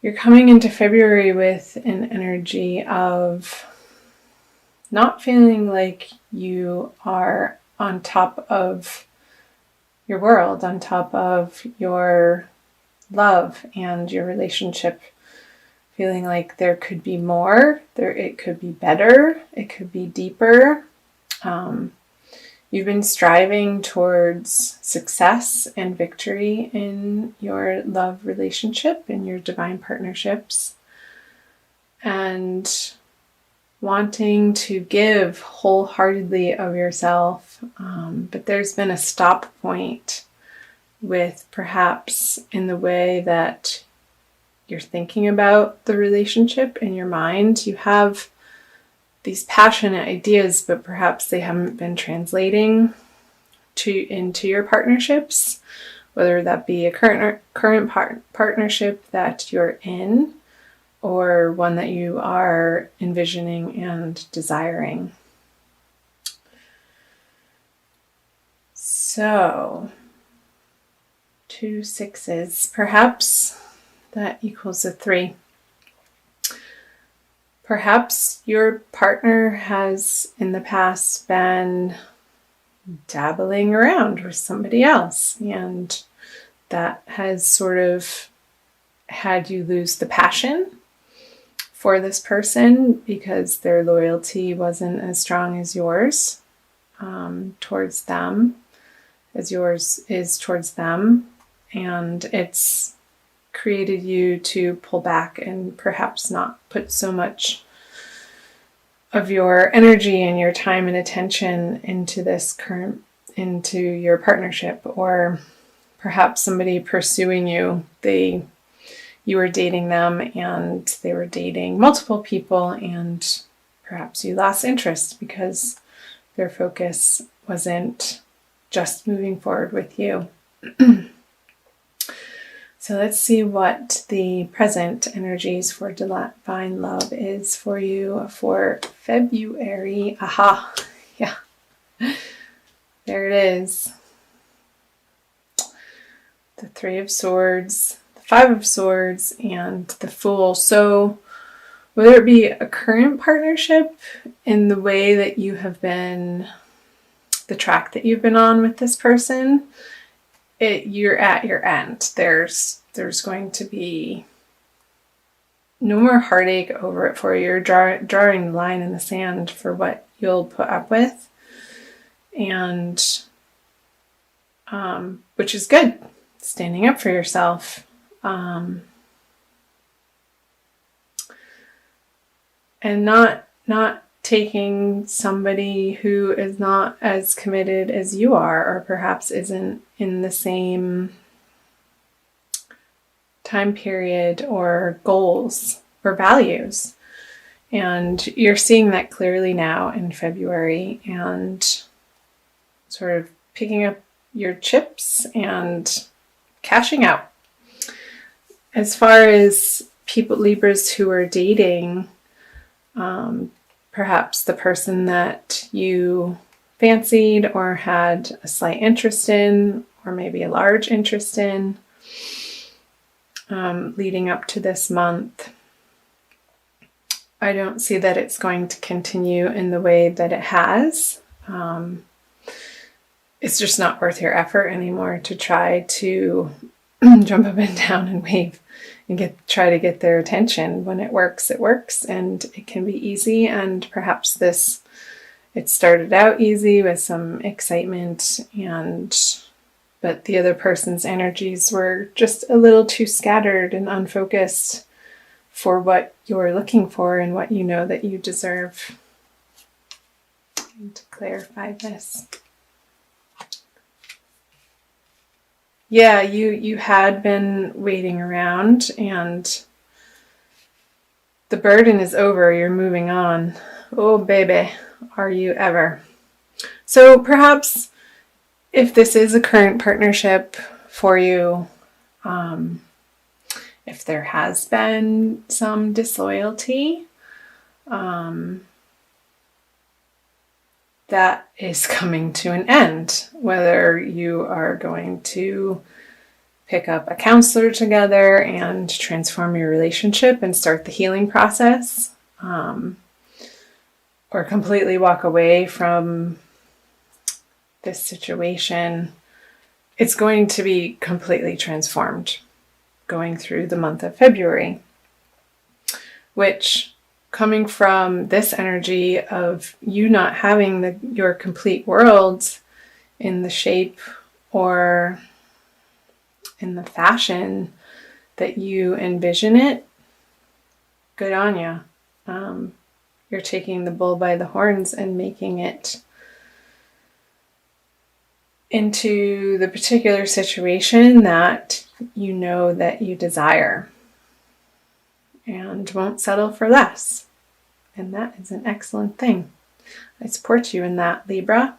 You're coming into February with an energy of not feeling like you are on top of your world, on top of your love and your relationship, feeling like there could be more, it could be better, it could be deeper. You've been striving towards success and victory in your love relationship, in your divine partnerships, and wanting to give wholeheartedly of yourself. But there's been a stop point with perhaps in the way that you're thinking about the relationship in your mind. You have these passionate ideas, but perhaps they haven't been translating into your partnerships, whether that be a current partnership that you're in or one that you are envisioning and desiring. So, 2 6s, perhaps that equals a 3. Perhaps your partner has in the past been dabbling around with somebody else, and that has sort of had you lose the passion for this person because their loyalty wasn't as strong as yours towards them, as yours is towards them, and it's created you to pull back and perhaps not put so much of your energy and your time and attention into your partnership. Or perhaps somebody pursuing you, you were dating them and they were dating multiple people, and perhaps you lost interest because their focus wasn't just moving forward with you. So let's see what the present energies for divine love is for you for February. Aha, yeah, there it is. The 3 of Swords, the 5 of Swords, and the Fool. So whether it be a current partnership in the way that you have been, the track that you've been on with this person, you're at your end. There's going to be no more heartache over it for you. You're drawing the line in the sand for what you'll put up with, and which is good. Standing up for yourself. And not taking somebody who is not as committed as you are, or perhaps isn't in the same time period or goals or values. And you're seeing that clearly now in February, and sort of picking up your chips and cashing out. As far as people, Libras who are dating, perhaps the person that you fancied or had a slight interest in, or maybe a large interest in, leading up to this month, I don't see that it's going to continue in the way that it has. It's just not worth your effort anymore to try to jump up and down and wave and try to get their attention. When it works, and it can be easy. And perhaps it started out easy with some excitement, but the other person's energies were just a little too scattered and unfocused for what you're looking for and what you know that you deserve. And to clarify this. Yeah, you had been waiting around, and the burden is over. You're moving on. Oh, baby, are you ever. So perhaps if this is a current partnership for you, if there has been some disloyalty, that is coming to an end. Whether you are going to pick up a counselor together and transform your relationship and start the healing process, or completely walk away from this situation, it's going to be completely transformed going through the month of February, which, coming from this energy of you not having your complete world in the shape or in the fashion that you envision it, good on you. You're taking the bull by the horns and making it into the particular situation that you know that you desire, and won't settle for less. And that is an excellent thing. I support you in that, Libra.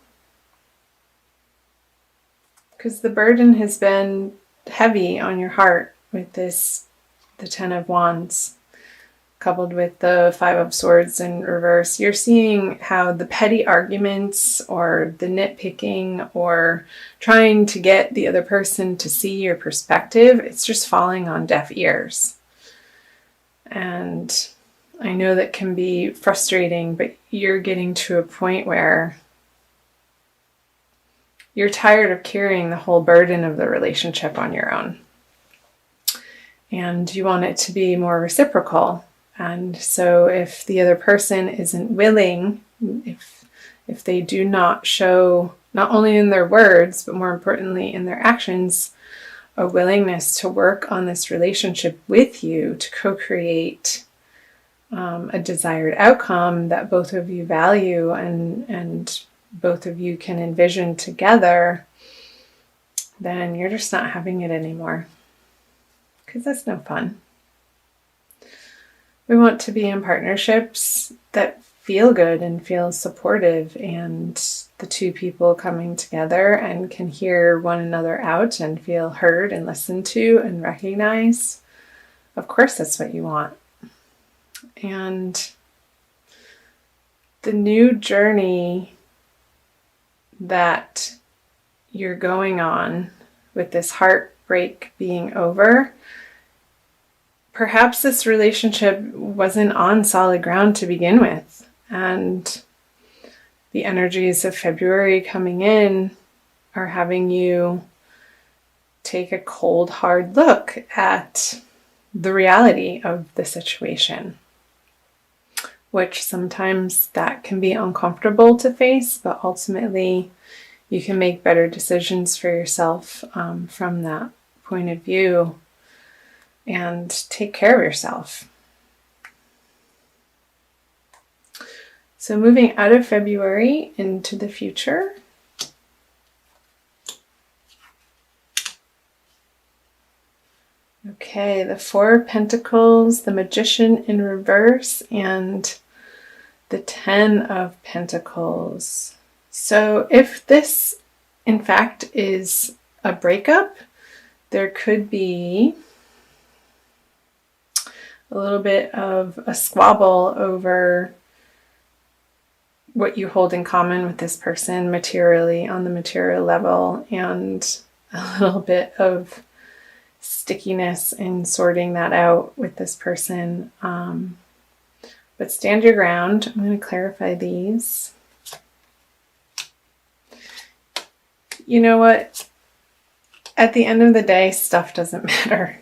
Because the burden has been heavy on your heart with this, the Ten of Wands, coupled with the Five of Swords in reverse. You're seeing how the petty arguments or the nitpicking or trying to get the other person to see your perspective, it's just falling on deaf ears. And I know that can be frustrating, but you're getting to a point where you're tired of carrying the whole burden of the relationship on your own. And you want it to be more reciprocal. And so if the other person isn't willing, if they do not show, not only in their words, but more importantly in their actions, a willingness to work on this relationship with you to co-create a desired outcome that both of you value and both of you can envision together, then you're just not having it anymore. Because that's no fun. We want to be in partnerships that feel good and feel supportive, and the two people coming together and can hear one another out and feel heard and listened to and recognized. Of course, that's what you want. And the new journey that you're going on with this heartbreak being over, perhaps this relationship wasn't on solid ground to begin with. And the energies of February coming in are having you take a cold, hard look at the reality of the situation, which sometimes that can be uncomfortable to face, but ultimately you can make better decisions for yourself from that point of view and take care of yourself. So moving out of February into the future. Okay, the Four of Pentacles, the Magician in reverse, and the Ten of Pentacles. So if this, in fact, is a breakup, there could be a little bit of a squabble over what you hold in common with this person materially, on the material level, and a little bit of stickiness in sorting that out with this person. But stand your ground. I'm going to clarify these. You know what? At the end of the day, stuff doesn't matter.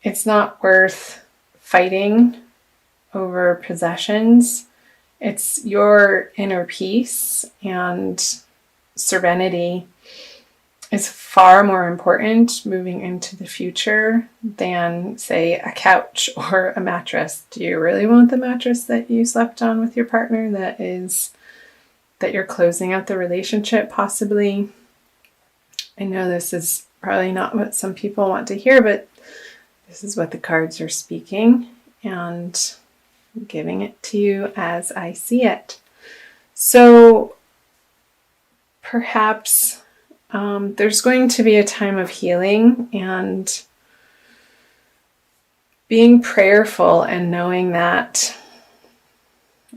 It's not worth fighting over possessions. It's your inner peace and serenity is far more important moving into the future than, say, a couch or a mattress. Do you really want the mattress that you slept on with your partner that you're closing out the relationship possibly? I know this is probably not what some people want to hear, but this is what the cards are speaking, and I'm giving it to you as I see it. So perhaps there's going to be a time of healing and being prayerful and knowing that,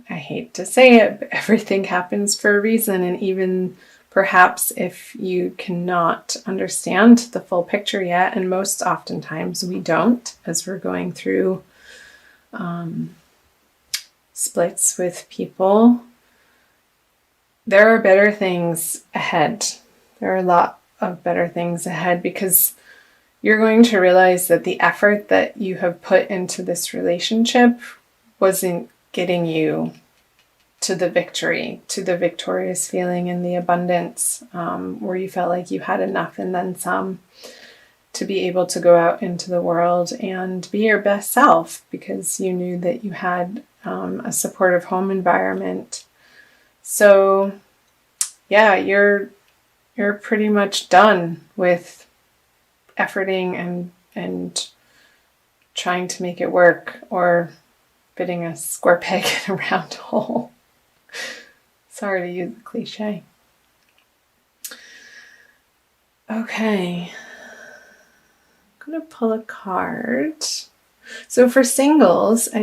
I hate to say it, but everything happens for a reason, and even perhaps if you cannot understand the full picture yet, and most oftentimes we don't as we're going through splits with people, there are better things ahead. There are a lot of better things ahead, because you're going to realize that the effort that you have put into this relationship wasn't getting you to the victory, to the victorious feeling and the abundance, where you felt like you had enough and then some to be able to go out into the world and be your best self, because you knew that you had a supportive home environment. So yeah, you're pretty much done with efforting and trying to make it work, or fitting a square peg in a round hole. Sorry to use the cliche. Okay, I'm gonna pull a card. So for singles, I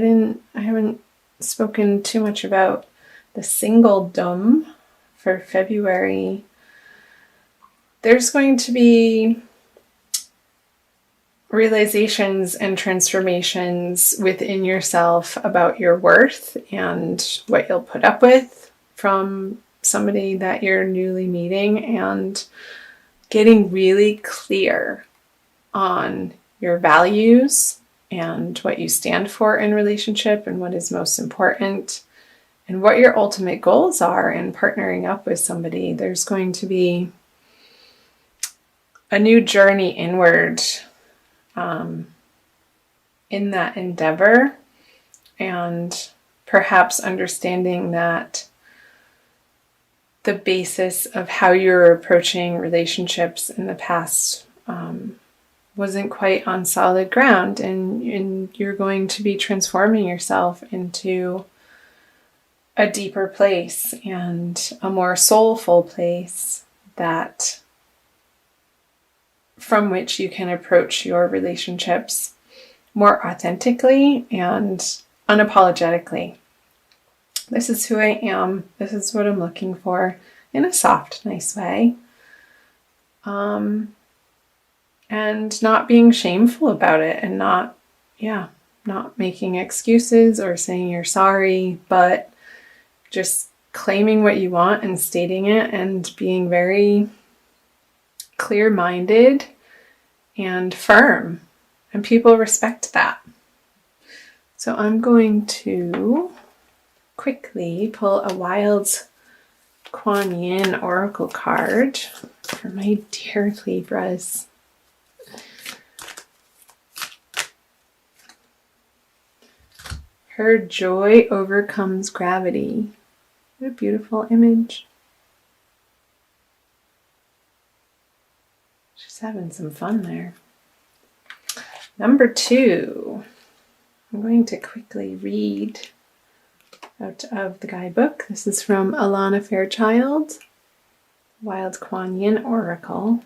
haven't spoken too much about the singledom for February. There's going to be realizations and transformations within yourself about your worth and what you'll put up with from somebody that you're newly meeting, and getting really clear on your values and what you stand for in relationship and what is most important and what your ultimate goals are in partnering up with somebody. There's going to be a new journey inward in that endeavor, and perhaps understanding that the basis of how you're approaching relationships in the past wasn't quite on solid ground, and you're going to be transforming yourself into a deeper place and a more soulful place that from which you can approach your relationships more authentically and unapologetically. This is who I am. This is what I'm looking for, in a soft, nice way. And not being shameful about it, and not making excuses or saying you're sorry, but just claiming what you want and stating it, and being very clear-minded and firm, and people respect that. So I'm going to quickly pull a Wild Kuan Yin oracle card for my dear Libras. Her joy overcomes gravity. What a beautiful image. She's having some fun there. Number 2. I'm going to quickly read out of the guidebook. This is from Alana Fairchild, Wild Kuan Yin Oracle.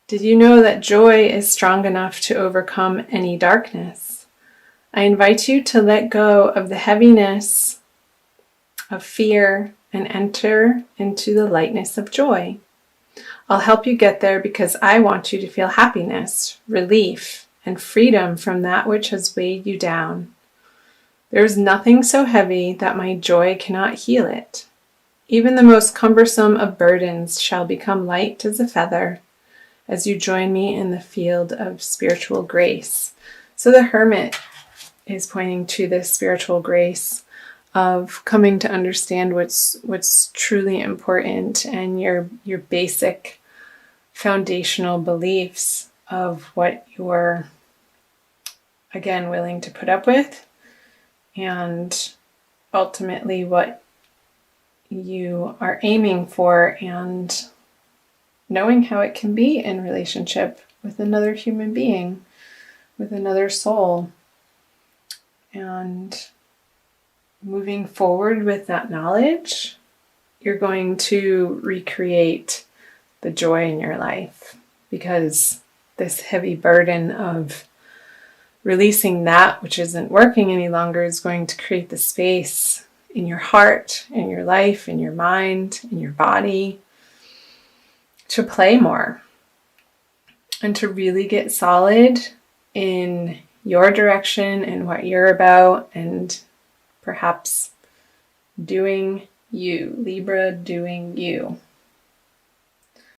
Did you know that joy is strong enough to overcome any darkness? I invite you to let go of the heaviness of fear and enter into the lightness of joy. I'll help you get there because I want you to feel happiness, relief, and freedom from that which has weighed you down. There is nothing so heavy that my joy cannot heal it. Even the most cumbersome of burdens shall become light as a feather as you join me in the field of spiritual grace. So the Hermit is pointing to this spiritual grace of coming to understand what's truly important, and your basic foundational beliefs of what you're, again, willing to put up with, and ultimately what you are aiming for, and knowing how it can be in relationship with another human being, with another soul, and moving forward with that knowledge, you're going to recreate the joy in your life, because this heavy burden of releasing that which isn't working any longer is going to create the space in your heart, in your life, in your mind, in your body to play more and to really get solid in your direction and what you're about, and perhaps doing you, Libra, doing you.